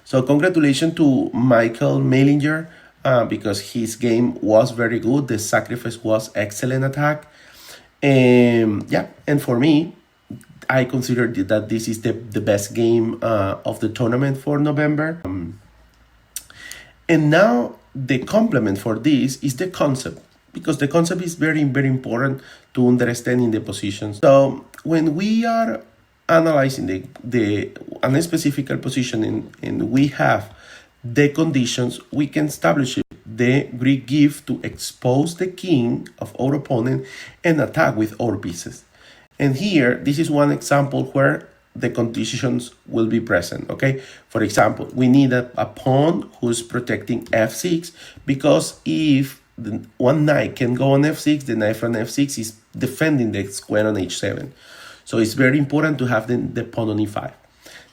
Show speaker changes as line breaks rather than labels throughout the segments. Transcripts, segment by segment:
So congratulations to Michael Meilinger, because his game was very good. The sacrifice was excellent attack. Yeah, and for me, I consider that this is the best game of the tournament for November. And now the complement for this is the concept, because the concept is very, very important to understanding the positions. So when we are analyzing the specific position and we have the conditions, we can establish the Greek gift to expose the king of our opponent and attack with our pieces. And here, this is one example where the conditions will be present, okay? For example, we need a pawn who's protecting f6, because if one knight can go on f6, the knight from f6 is defending the square on h7. So it's very important to have the pawn on e5.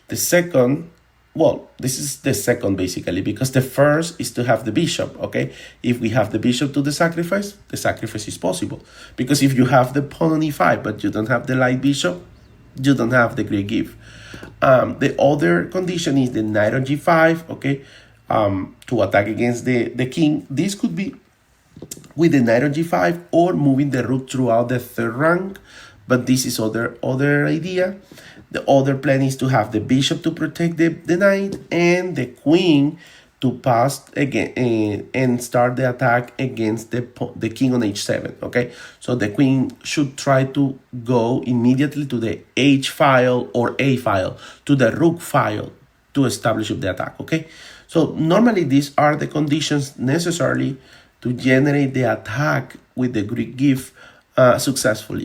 The second, well, this is the second basically, because the first is to have the bishop, okay? If we have the bishop to the sacrifice is possible. Because if you have the pawn on e5, but you don't have the light bishop, you don't have the Greek gift. The other condition is the knight on g5, okay? To attack against the king. This could be with the knight on g5 or moving the rook throughout the third rank, but this is other idea. The other plan is to have the bishop to protect the knight and the queen to pass again and start the attack against the king on h7, okay? So the queen should try to go immediately to the h file or a file, to the rook file, to establish the attack, okay? So normally these are the conditions necessary to generate the attack with the Greek gift successfully.